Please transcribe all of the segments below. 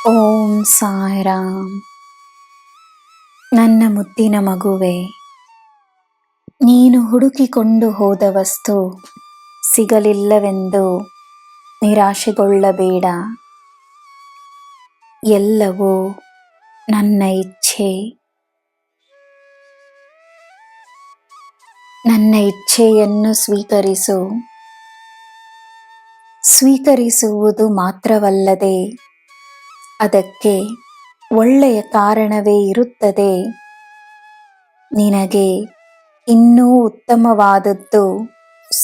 ಓಂ ಸಾಯಿರಾಮ್. ನನ್ನ ಮುದ್ದಿನ ಮಗುವೆ, ನೀನು ಹುಡುಕಿಕೊಂಡು ಹೋದ ವಸ್ತು ಸಿಗಲಿಲ್ಲವೆಂದು ನಿರಾಶೆಗೊಳ್ಳಬೇಡ. ಎಲ್ಲವೂ ನನ್ನ ಇಚ್ಛೆ. ನನ್ನ ಇಚ್ಛೆಯನ್ನು ಸ್ವೀಕರಿಸು. ಸ್ವೀಕರಿಸುವುದು ಮಾತ್ರವಲ್ಲದೆ ಅದಕ್ಕೆ ಒಳ್ಳೆಯ ಕಾರಣವೇ ಇರುತ್ತದೆ. ನಿನಗೆ ಇನ್ನೂ ಉತ್ತಮವಾದದ್ದು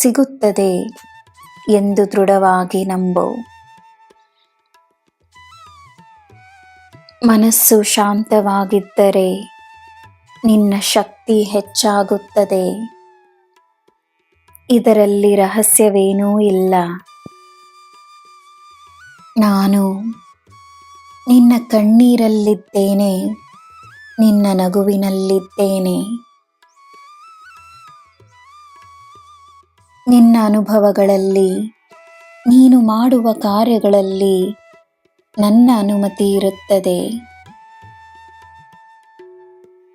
ಸಿಗುತ್ತದೆ ಎಂದು ದೃಢವಾಗಿ ನಂಬು. ಮನಸ್ಸು ಶಾಂತವಾಗಿದ್ದರೆ ನಿನ್ನ ಶಕ್ತಿ ಹೆಚ್ಚಾಗುತ್ತದೆ. ಇದರಲ್ಲಿ ರಹಸ್ಯವೇನೂ ಇಲ್ಲ. ನಾನು ನಿನ್ನ ಕಣ್ಣೀರಲ್ಲಿದ್ದೇನೆ, ನಿನ್ನ ನಗುವಿನಲ್ಲಿದ್ದೇನೆ. ನಿನ್ನ ಅನುಭವಗಳಲ್ಲಿ, ನೀನು ಮಾಡುವ ಕಾರ್ಯಗಳಲ್ಲಿ ನನ್ನ ಅನುಮತಿ ಇರುತ್ತದೆ.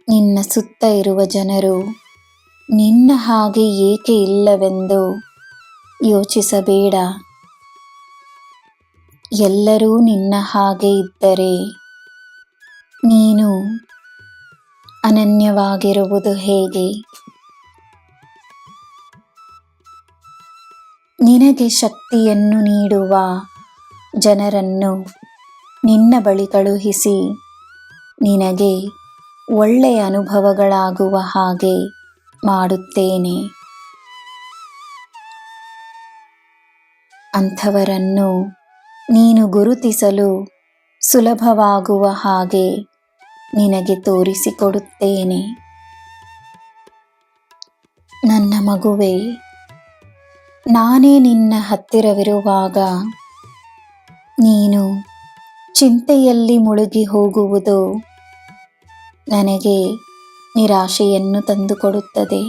ನಿನ್ನ ಸುತ್ತ ಇರುವ ಜನರು ನಿನ್ನ ಹಾಗೆ ಏಕೆ ಇಲ್ಲವೆಂದು ಯೋಚಿಸಬೇಡ. ಎಲ್ಲರೂ ನಿನ್ನ ಹಾಗೆ ಇದ್ದರೆ ನೀನು ಅನನ್ಯವಾಗಿರುವುದು ಹೇಗೆ? ನಿನಗೆ ಶಕ್ತಿಯನ್ನು ನೀಡುವ ಜನರನ್ನು ನಿನ್ನ ಬಳಿ ಕಳುಹಿಸಿ ನಿನಗೆ ಒಳ್ಳೆಯ ಅನುಭವಗಳಾಗುವ ಹಾಗೆ ಮಾಡುತ್ತೇನೆ. ಅಂಥವರನ್ನು ನೀನು ಗುರುತಿಸಲು ಸುಲಭವಾಗುವ ಹಾಗೆ ನಿನಗೆ ತೋರಿಸಿಕೊಡುತ್ತೇನೆ. ನನ್ನ ಮಗುವೇ, ನಾನೇ ನಿನ್ನ ಹತ್ತಿರವಿರುವಾಗ ನೀನು ಚಿಂತೆಯಲ್ಲಿ ಮುಳುಗಿ ಹೋಗುವುದು ನನಗೆ ನಿರಾಶೆಯನ್ನು ತಂದುಕೊಡುತ್ತದೆ.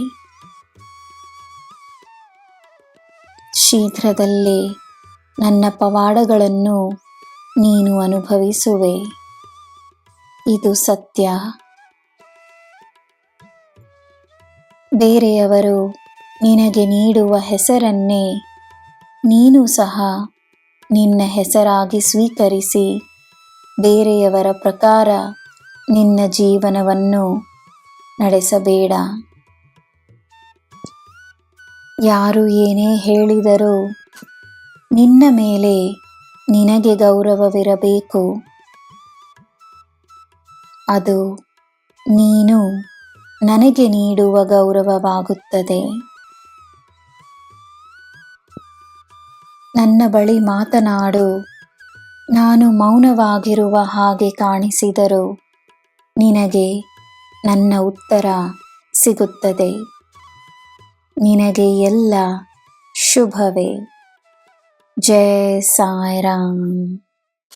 ಶೀಘ್ರದಲ್ಲೇ ನನ್ನ ಪವಾಡಗಳನ್ನು ನೀನು ಅನುಭವಿಸುವೆ. ಇದು ಸತ್ಯ. ಬೇರೆಯವರು ನಿನಗೆ ನೀಡುವ ಹೆಸರನ್ನೇ ನೀನು ಸಹ ನಿನ್ನ ಹೆಸರಾಗಿ ಸ್ವೀಕರಿಸಿ ಬೇರೆಯವರ ಪ್ರಕಾರ ನಿನ್ನ ಜೀವನವನ್ನು ನಡೆಸಬೇಡ. ಯಾರು ಏನೇ ಹೇಳಿದರೂ ನಿನ್ನ ಮೇಲೆ ನಿನಗೆ ಗೌರವವಿರಬೇಕು. ಅದು ನೀನು ನನಗೆ ನೀಡುವ ಗೌರವವಾಗುತ್ತದೆ. ನನ್ನ ಬಳಿ ಮಾತನಾಡು. ನಾನು ಮೌನವಾಗಿರುವ ಹಾಗೆ ಕಾಣಿಸಿದರೂ ನಿನಗೆ ನನ್ನ ಉತ್ತರ ಸಿಗುತ್ತದೆ. ನಿನಗೆ ಎಲ್ಲ ಶುಭವೇ. ಜೈ ಸಾಯಿರಾಮ್.